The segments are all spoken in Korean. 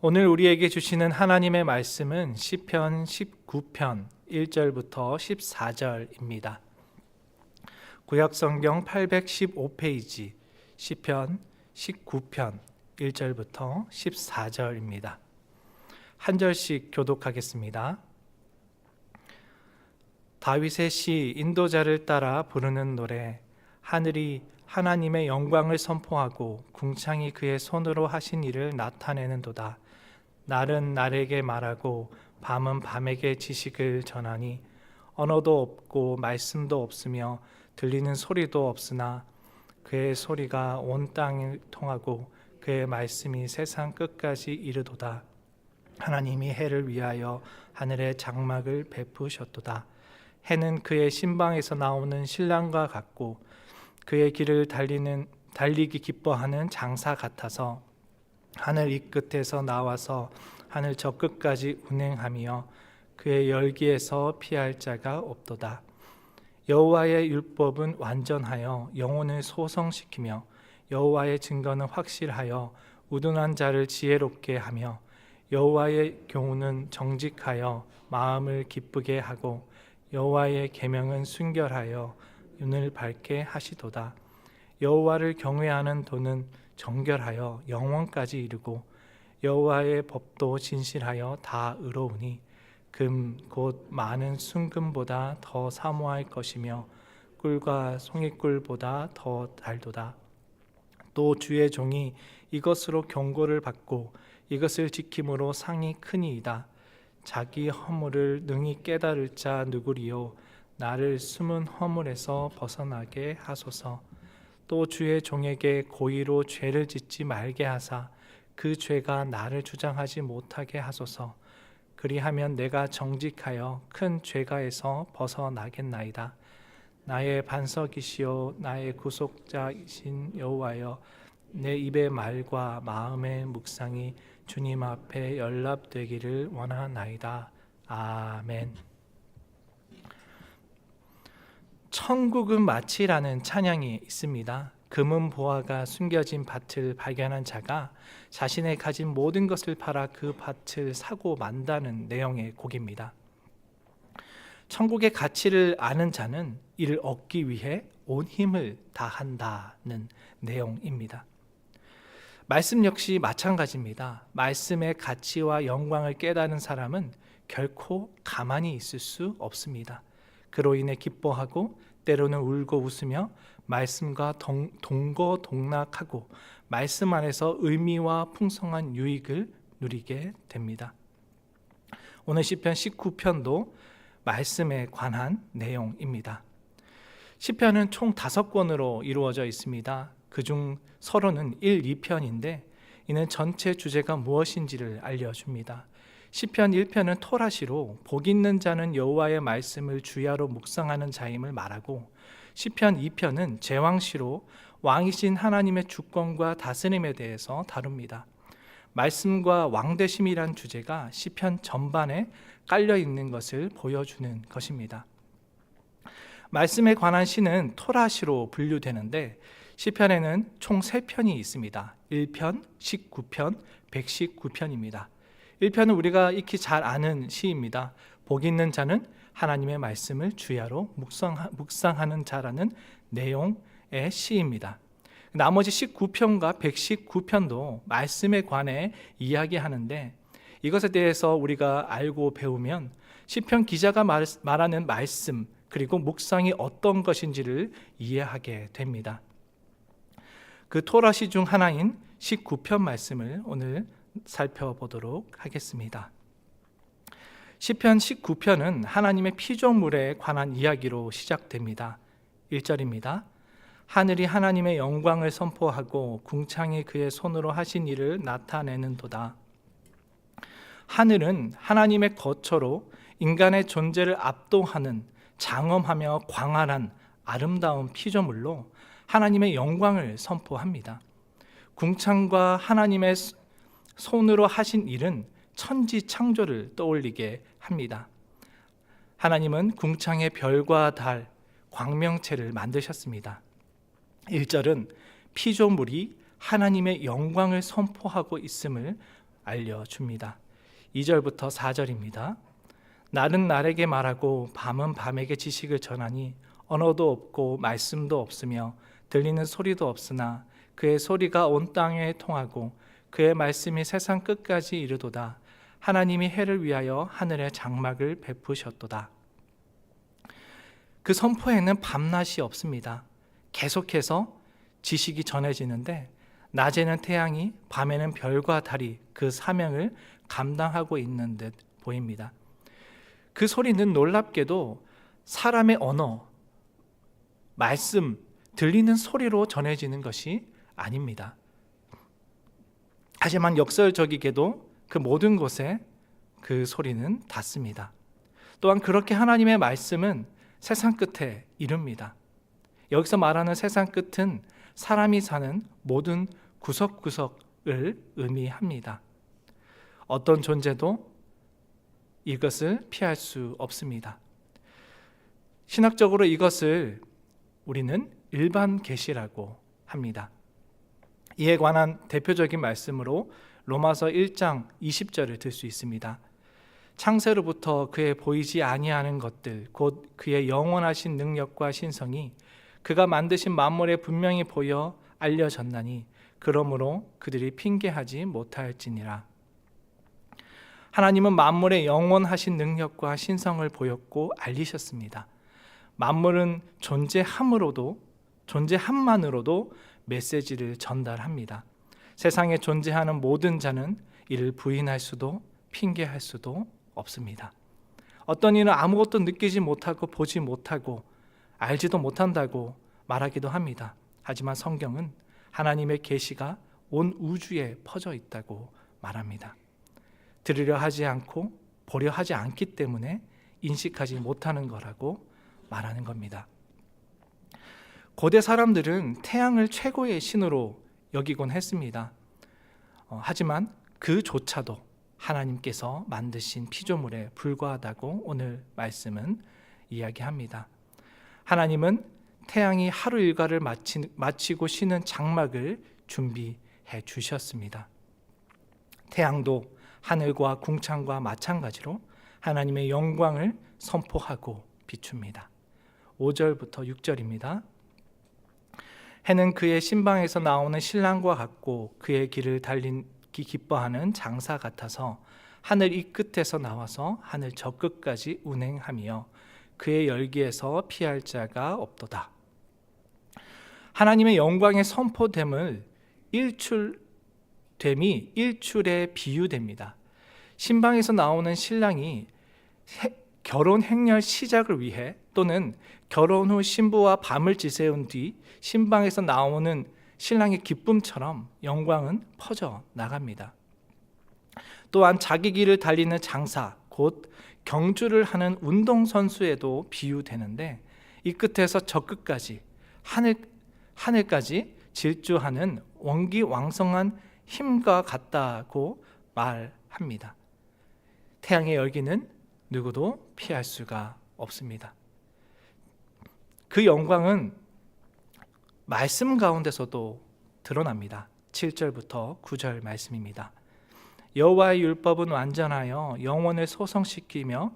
오늘 우리에게 주시는 하나님의 말씀은 시편 19편 1절부터 14절입니다. 구약성경 815페이지 시편 19편 1절부터 14절입니다. 한 절씩 교독하겠습니다. 다윗의 시 인도자를 따라 부르는 노래. 하늘이 하나님의 영광을 선포하고 궁창이 그의 손으로 하신 일을 나타내는도다. 날은 날에게 말하고 밤은 밤에게 지식을 전하니 언어도 없고 말씀도 없으며 들리는 소리도 없으나 그의 소리가 온 땅을 통하고 그의 말씀이 세상 끝까지 이르도다. 하나님이 해를 위하여 하늘의 장막을 베푸셨도다. 해는 그의 신방에서 나오는 신랑과 같고 그의 길을 달리기 기뻐하는 장사 같아서 하늘 이 끝에서 나와서 하늘 저 끝까지 운행하며 그의 열기에서 피할 자가 없도다. 여호와의 율법은 완전하여 영혼을 소성시키며 여호와의 증거는 확실하여 우둔한 자를 지혜롭게 하며 여호와의 교훈은 정직하여 마음을 기쁘게 하고 여호와의 계명은 순결하여 눈을 밝게 하시도다. 여호와를 경외하는 도는 정결하여 영원까지 이르고 여호와의 법도 진실하여 다 의로우니 금 곧 많은 순금보다 더 사모할 것이며 꿀과 송이꿀보다 더 달도다. 또 주의 종이 이것으로 경고를 받고 이것을 지킴으로 상이 크니이다. 자기 허물을 능히 깨달을 자 누구리요. 나를 숨은 허물에서 벗어나게 하소서. 또 주의 종에게 고의로 죄를 짓지 말게 하사 그 죄가 나를 주장하지 못하게 하소서. 그리하면 내가 정직하여 큰 죄가에서 벗어나겠나이다. 나의 반석이시요 나의 구속자이신 여호와여, 내 입의 말과 마음의 묵상이 주님 앞에 연락되기를 원하나이다. 아멘. 천국은 마치라는 찬양이 있습니다. 금은 보화가 숨겨진 밭을 발견한 자가 자신의 가진 모든 것을 팔아 그 밭을 사고 만다는 내용의 곡입니다. 천국의 가치를 아는 자는 이를 얻기 위해 온 힘을 다한다는 내용입니다. 말씀 역시 마찬가지입니다. 말씀의 가치와 영광을 깨닫는 사람은 결코 가만히 있을 수 없습니다. 그로 인해 기뻐하고 때로는 울고 웃으며 말씀과 동거동락하고 말씀 안에서 의미와 풍성한 유익을 누리게 됩니다. 오늘 시편 19편도 말씀에 관한 내용입니다. 시편은 총 5권으로 이루어져 있습니다. 그중 서론은 1, 2편인데 이는 전체 주제가 무엇인지를 알려줍니다. 시편 1편은 토라시로 복 있는 자는 여호와의 말씀을 주야로 묵상하는 자임을 말하고, 시편 2편은 제왕시로 왕이신 하나님의 주권과 다스림에 대해서 다룹니다. 말씀과 왕되심이란 주제가 시편 전반에 깔려 있는 것을 보여주는 것입니다. 말씀에 관한 시는 토라시로 분류되는데 시편에는 총 3편이 있습니다. 1편, 19편, 119편입니다. 1편은 우리가 익히 잘 아는 시입니다. 복 있는 자는 하나님의 말씀을 주야로 묵상하는 자라는 내용의 시입니다. 나머지 19편과 119편도 말씀에 관해 이야기하는데 이것에 대해서 우리가 알고 배우면 시편 기자가 말하는 말씀 그리고 묵상이 어떤 것인지를 이해하게 됩니다. 그 토라시 중 하나인 19편 말씀을 오늘 살펴보도록 하겠습니다. 시편 19편은 하나님의 피조물에 관한 이야기로 시작됩니다. 1절입니다. 하늘이 하나님의 영광을 선포하고 궁창이 그의 손으로 하신 일을 나타내는도다. 하늘은 하나님의 거처로 인간의 존재를 압도하는 장엄하며 광활한 아름다운 피조물로 하나님의 영광을 선포합니다. 궁창과 하나님의 손으로 하신 일은 천지 창조를 떠올리게 합니다. 하나님은 궁창의 별과 달, 광명체를 만드셨습니다. 1절은 피조물이 하나님의 영광을 선포하고 있음을 알려줍니다. 2절부터 4절입니다. 날은 날에게 말하고 밤은 밤에게 지식을 전하니 언어도 없고 말씀도 없으며 들리는 소리도 없으나 그의 소리가 온 땅에 통하고 그의 말씀이 세상 끝까지 이르도다. 하나님이 해를 위하여 하늘에 장막을 베푸셨도다. 그 선포에는 밤낮이 없습니다. 계속해서 지식이 전해지는데 낮에는 태양이, 밤에는 별과 달이 그 사명을 감당하고 있는 듯 보입니다. 그 소리는 놀랍게도 사람의 언어, 말씀, 들리는 소리로 전해지는 것이 아닙니다. 하지만 역설적이게도 그 모든 곳에 그 소리는 닿습니다. 또한 그렇게 하나님의 말씀은 세상 끝에 이릅니다. 여기서 말하는 세상 끝은 사람이 사는 모든 구석구석을 의미합니다. 어떤 존재도 이것을 피할 수 없습니다. 신학적으로 이것을 우리는 일반 계시라고 합니다. 이에 관한 대표적인 말씀으로 로마서 1장 20절을 들 수 있습니다. 창세로부터 그의 보이지 아니하는 것들 곧 그의 영원하신 능력과 신성이 그가 만드신 만물에 분명히 보여 알려졌나니 그러므로 그들이 핑계하지 못할지니라. 하나님은 만물의 영원하신 능력과 신성을 보였고 알리셨습니다. 만물은 존재함만으로도 메시지를 전달합니다. 세상에 존재하는 모든 자는 이를 부인할 수도 핑계할 수도 없습니다. 어떤 이는 아무것도 느끼지 못하고 보지 못하고 알지도 못한다고 말하기도 합니다. 하지만 성경은 하나님의 계시가 온 우주에 퍼져 있다고 말합니다. 들으려 하지 않고 보려 하지 않기 때문에 인식하지 못하는 거라고 말하는 겁니다. 고대 사람들은 태양을 최고의 신으로 여기곤 했습니다. 하지만 그조차도 하나님께서 만드신 피조물에 불과하다고 오늘 말씀은 이야기합니다. 하나님은 태양이 하루 일과를 마치고 쉬는 장막을 준비해 주셨습니다. 태양도 하늘과 궁창과 마찬가지로 하나님의 영광을 선포하고 비춥니다. 5절부터 6절입니다. 해는 그의 신방에서 나오는 신랑과 같고 그의 길을 달리기 기뻐하는 장사 같아서 하늘 이 끝에서 나와서 하늘 저 끝까지 운행하며 그의 열기에서 피할 자가 없도다. 하나님의 영광의 선포됨이 일출에 비유됩니다. 신방에서 나오는 신랑이 결혼 행렬 시작을 위해 또는 결혼 후 신부와 밤을 지새운 뒤 신방에서 나오는 신랑의 기쁨처럼 영광은 퍼져 나갑니다. 또한 자기 길을 달리는 장사, 곧 경주를 하는 운동선수에도 비유되는데 이 끝에서 저 끝까지 하늘까지 질주하는 원기왕성한 힘과 같다고 말합니다. 태양의 열기는 누구도 피할 수가 없습니다. 그 영광은 말씀 가운데서도 드러납니다. 7절부터 9절 말씀입니다. 여호와의 율법은 완전하여 영혼을 소성시키며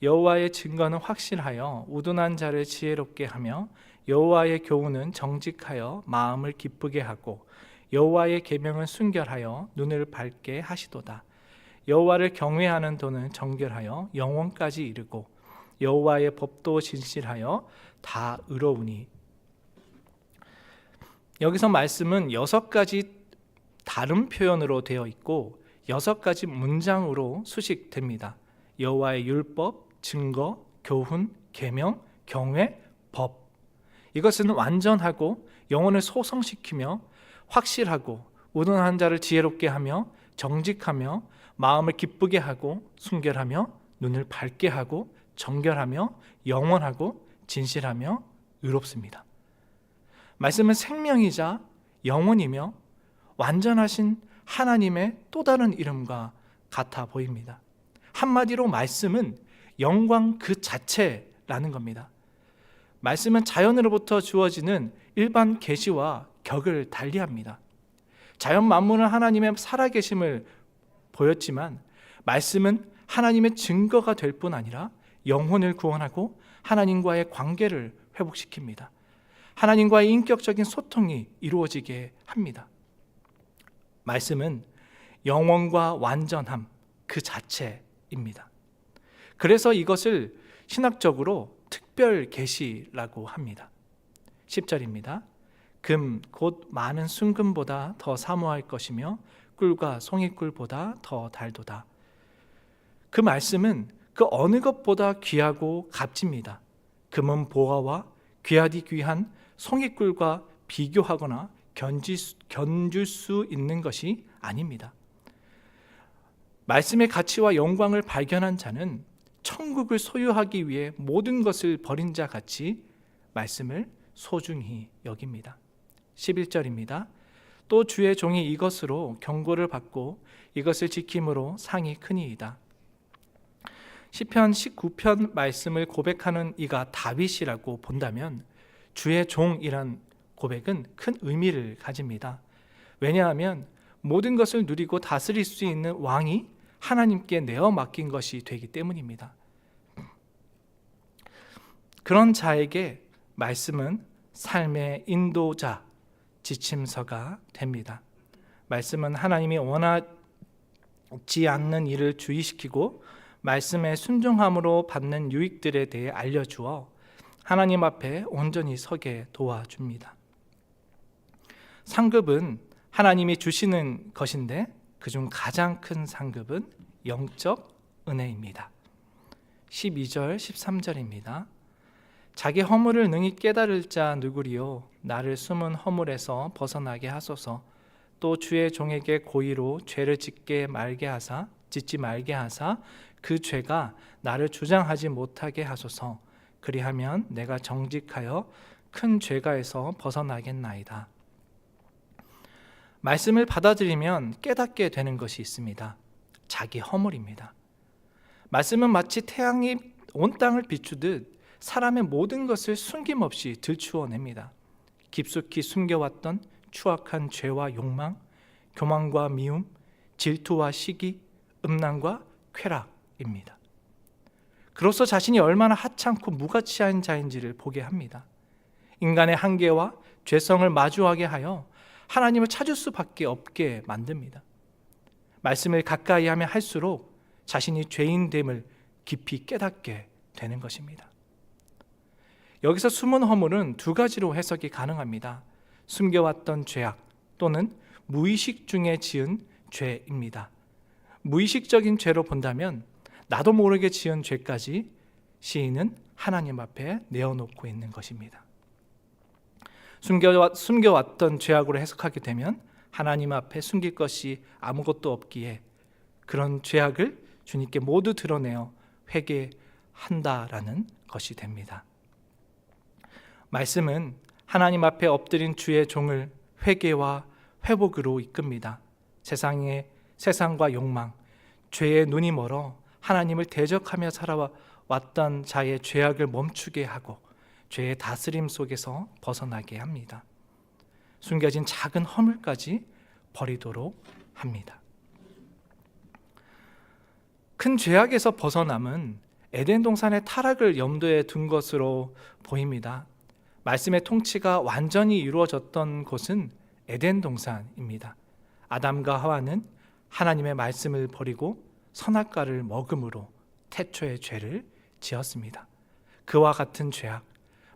여호와의 증거는 확실하여 우둔한 자를 지혜롭게 하며 여호와의 교훈은 정직하여 마음을 기쁘게 하고 여호와의 계명은 순결하여 눈을 밝게 하시도다. 여호와를 경외하는 도는 정결하여 영원까지 이르고 여호와의 법도 진실하여 다 의로우니. 여기서 말씀은 6가지 다른 표현으로 되어 있고 6가지 문장으로 수식됩니다. 여호와의 율법, 증거, 교훈, 계명, 경외, 법. 이것은 완전하고 영혼을 소성시키며 확실하고 우둔한 자를 지혜롭게 하며 정직하며 마음을 기쁘게 하고 순결하며 눈을 밝게 하고 정결하며 영원하고 진실하며 의롭습니다. 말씀은 생명이자 영혼이며 완전하신 하나님의 또 다른 이름과 같아 보입니다. 한마디로 말씀은 영광 그 자체라는 겁니다. 말씀은 자연으로부터 주어지는 일반 계시와 격을 달리합니다. 자연 만물은 하나님의 살아계심을 보였지만 말씀은 하나님의 증거가 될 뿐 아니라 영혼을 구원하고 하나님과의 관계를 회복시킵니다. 하나님과의 인격적인 소통이 이루어지게 합니다. 말씀은 영원과 완전함 그 자체입니다. 그래서 이것을 신학적으로 특별 계시라고 합니다. 10절입니다. 금 곧 많은 순금보다 더 사모할 것이며 꿀과 송이꿀보다 더 달도다. 그 말씀은 그 어느 것보다 귀하고 값집니다. 금은 보화와 귀하디 귀한 송이꿀과 비교하거나 견줄 수 있는 것이 아닙니다. 말씀의 가치와 영광을 발견한 자는 천국을 소유하기 위해 모든 것을 버린 자 같이 말씀을 소중히 여깁니다. 11절입니다. 또 주의 종이 이것으로 경고를 받고 이것을 지킴으로 상이 크니이다. 시편 19편 말씀을 고백하는 이가 다윗이라고 본다면 주의 종이란 고백은 큰 의미를 가집니다. 왜냐하면 모든 것을 누리고 다스릴 수 있는 왕이 하나님께 내어 맡긴 것이 되기 때문입니다. 그런 자에게 말씀은 삶의 인도자, 지침서가 됩니다. 말씀은 하나님이 원하지 않는 일을 주의시키고 말씀에 순종함으로 받는 유익들에 대해 알려주어 하나님 앞에 온전히 서게 도와줍니다. 상급은 하나님이 주시는 것인데 그중 가장 큰 상급은 영적 은혜입니다. 12절 13절입니다. 자기 허물을 능히 깨달을 자 누구리요 나를 숨은 허물에서 벗어나게 하소서. 또 주의 종에게 고의로 죄를 짓지 말게 하사 그 죄가 나를 주장하지 못하게 하소서. 그리하면 내가 정직하여 큰 죄가에서 벗어나겠나이다. 말씀을 받아들이면 깨닫게 되는 것이 있습니다. 자기 허물입니다. 말씀은 마치 태양이 온 땅을 비추듯 사람의 모든 것을 숨김없이 들추어냅니다. 깊숙이 숨겨왔던 추악한 죄와 욕망, 교만과 미움, 질투와 시기, 음란과 쾌락입니다. 그로써 자신이 얼마나 하찮고 무가치한 자인지를 보게 합니다. 인간의 한계와 죄성을 마주하게 하여 하나님을 찾을 수밖에 없게 만듭니다. 말씀을 가까이 하면 할수록 자신이 죄인됨을 깊이 깨닫게 되는 것입니다. 여기서 숨은 허물은 두 가지로 해석이 가능합니다. 숨겨왔던 죄악 또는 무의식 중에 지은 죄입니다. 무의식적인 죄로 본다면 나도 모르게 지은 죄까지 시인은 하나님 앞에 내어놓고 있는 것입니다. 숨겨왔던 죄악으로 해석하게 되면 하나님 앞에 숨길 것이 아무것도 없기에 그런 죄악을 주님께 모두 드러내어 회개한다라는 것이 됩니다. 말씀은 하나님 앞에 엎드린 주의 종을 회개와 회복으로 이끕니다. 세상과 욕망, 죄에 눈이 멀어 하나님을 대적하며 살아왔던 자의 죄악을 멈추게 하고 죄의 다스림 속에서 벗어나게 합니다. 숨겨진 작은 허물까지 버리도록 합니다. 큰 죄악에서 벗어남은 에덴 동산의 타락을 염두에 둔 것으로 보입니다. 말씀의 통치가 완전히 이루어졌던 곳은 에덴 동산입니다. 아담과 하와는 하나님의 말씀을 버리고 선악과를 먹음으로 태초의 죄를 지었습니다. 그와 같은 죄악,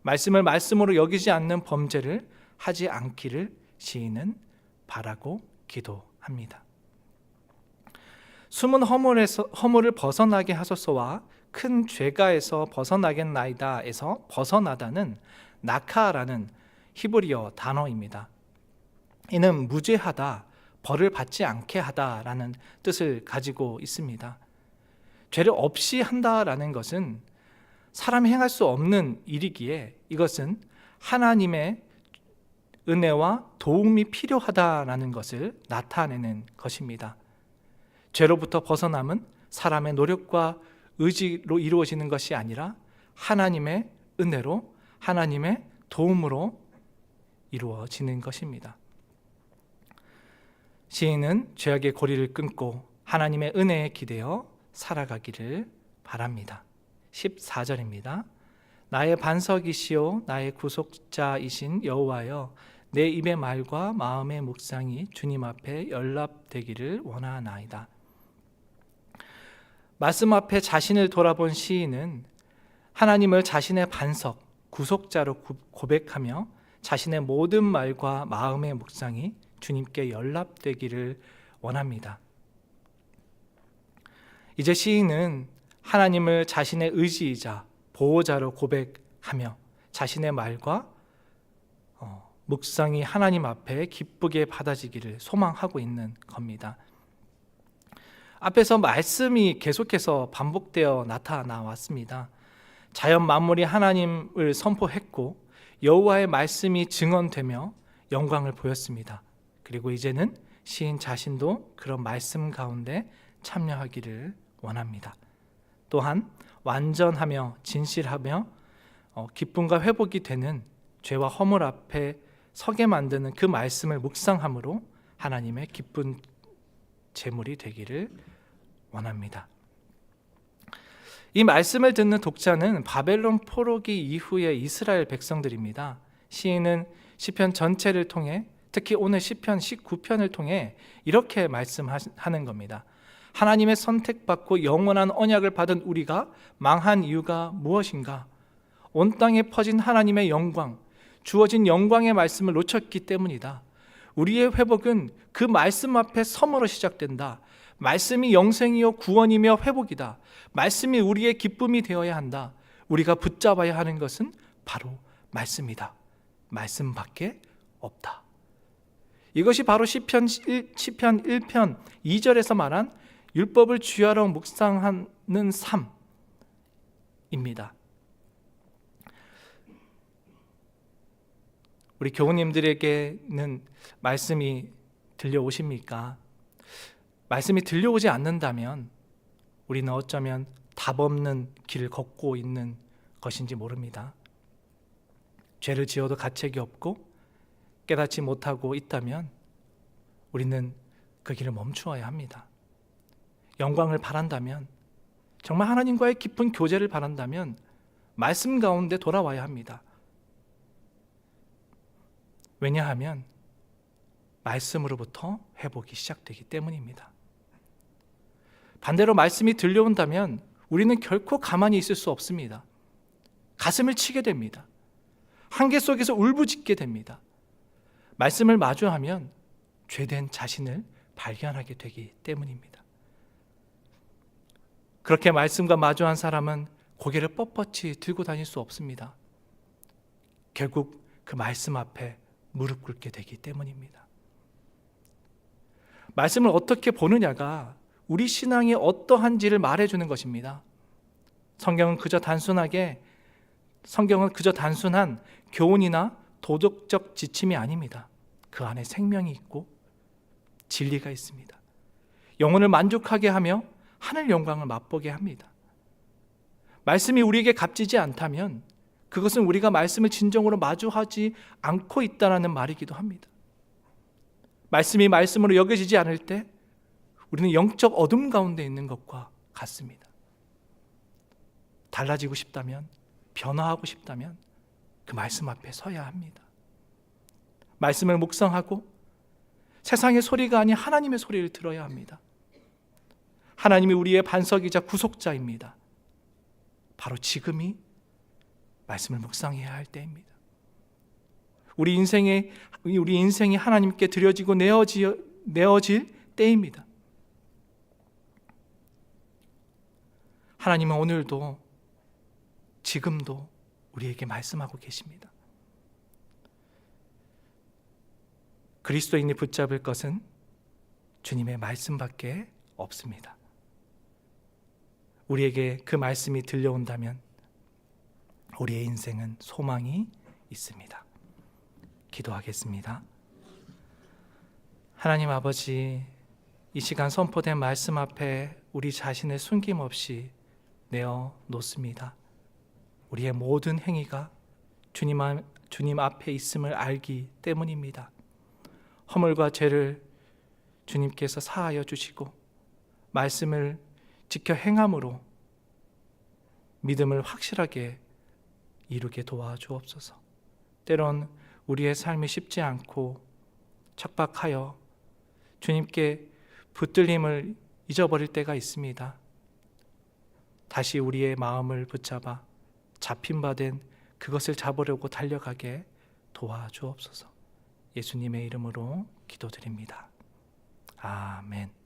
말씀을 말씀으로 여기지 않는 범죄를 하지 않기를 시인은 바라고 기도합니다. 숨은 허물을 벗어나게 하소서와 큰 죄가에서 벗어나겠나이다에서 벗어나다는 나카라는 히브리어 단어입니다. 이는 무죄하다, 벌을 받지 않게 하다라는 뜻을 가지고 있습니다. 죄를 없이 한다라는 것은 사람이 행할 수 없는 일이기에 이것은 하나님의 은혜와 도움이 필요하다라는 것을 나타내는 것입니다. 죄로부터 벗어남은 사람의 노력과 의지로 이루어지는 것이 아니라 하나님의 은혜로 하나님의 도움으로 이루어지는 것입니다. 시인은 죄악의 고리를 끊고 하나님의 은혜에 기대어 살아가기를 바랍니다. 14절입니다. 나의 반석이시오 나의 구속자이신 여호와여, 내 입의 말과 마음의 묵상이 주님 앞에 연락되기를 원하나이다. 말씀 앞에 자신을 돌아본 시인은 하나님을 자신의 반석, 구속자로 고백하며 자신의 모든 말과 마음의 묵상이 주님께 연락되기를 원합니다. 이제 시인은 하나님을 자신의 의지이자 보호자로 고백하며 자신의 말과 묵상이 하나님 앞에 기쁘게 받아지기를 소망하고 있는 겁니다. 앞에서 말씀이 계속해서 반복되어 나타나 왔습니다. 자연 만물이 하나님을 선포했고 여호와의 말씀이 증언되며 영광을 보였습니다. 그리고 이제는 시인 자신도 그런 말씀 가운데 참여하기를 원합니다. 또한 완전하며 진실하며 기쁨과 회복이 되는 죄와 허물 앞에 서게 만드는 그 말씀을 묵상함으로 하나님의 기쁜 제물이 되기를 원합니다. 이 말씀을 듣는 독자는 바벨론 포로기 이후의 이스라엘 백성들입니다. 시인은 시편 전체를 통해 특히 오늘 시편 19편을 통해 이렇게 말씀하는 겁니다. 하나님의 선택받고 영원한 언약을 받은 우리가 망한 이유가 무엇인가? 온 땅에 퍼진 하나님의 영광, 주어진 영광의 말씀을 놓쳤기 때문이다. 우리의 회복은 그 말씀 앞에 섬으로 시작된다. 말씀이 영생이요 구원이며 회복이다. 말씀이 우리의 기쁨이 되어야 한다. 우리가 붙잡아야 하는 것은 바로 말씀이다. 말씀밖에 없다. 이것이 바로 시편 1편 2절에서 말한 율법을 주야로 묵상하는 삶입니다. 우리 교우님들에게는 말씀이 들려오십니까? 말씀이 들려오지 않는다면 우리는 어쩌면 답 없는 길을 걷고 있는 것인지 모릅니다. 죄를 지어도 가책이 없고 깨닫지 못하고 있다면 우리는 그 길을 멈추어야 합니다. 영광을 바란다면, 정말 하나님과의 깊은 교제를 바란다면 말씀 가운데 돌아와야 합니다. 왜냐하면 말씀으로부터 회복이 시작되기 때문입니다. 반대로 말씀이 들려온다면 우리는 결코 가만히 있을 수 없습니다. 가슴을 치게 됩니다. 한계 속에서 울부짖게 됩니다. 말씀을 마주하면 죄된 자신을 발견하게 되기 때문입니다. 그렇게 말씀과 마주한 사람은 고개를 뻣뻣이 들고 다닐 수 없습니다. 결국 그 말씀 앞에 무릎 꿇게 되기 때문입니다. 말씀을 어떻게 보느냐가 우리 신앙이 어떠한지를 말해주는 것입니다. 성경은 그저 단순한 교훈이나 도덕적 지침이 아닙니다. 그 안에 생명이 있고 진리가 있습니다. 영혼을 만족하게 하며 하늘 영광을 맛보게 합니다. 말씀이 우리에게 값지지 않다면 그것은 우리가 말씀을 진정으로 마주하지 않고 있다는 말이기도 합니다. 말씀이 말씀으로 여겨지지 않을 때 우리는 영적 어둠 가운데 있는 것과 같습니다. 달라지고 싶다면, 변화하고 싶다면 그 말씀 앞에 서야 합니다. 말씀을 묵상하고 세상의 소리가 아닌 하나님의 소리를 들어야 합니다. 하나님이 우리의 반석이자 구속자입니다. 바로 지금이 말씀을 묵상해야 할 때입니다. 우리 인생이 하나님께 드려지고 내어질 때입니다. 하나님은 오늘도 지금도 우리에게 말씀하고 계십니다. 그리스도인이 붙잡을 것은 주님의 말씀밖에 없습니다. 우리에게 그 말씀이 들려온다면 우리의 인생은 소망이 있습니다. 기도하겠습니다. 하나님 아버지, 이 시간 선포된 말씀 앞에 우리 자신을 숨김없이 내어 놓습니다. 우리의 모든 행위가 주님 앞에 있음을 알기 때문입니다. 허물과 죄를 주님께서 사하여 주시고 말씀을 지켜 행함으로 믿음을 확실하게 이루게 도와주옵소서. 때론 우리의 삶이 쉽지 않고 척박하여 주님께 붙들림을 잊어버릴 때가 있습니다. 다시 우리의 마음을 붙잡아 잡힌 바 된 그것을 잡으려고 달려가게 도와주옵소서. 예수님의 이름으로 기도드립니다. 아멘.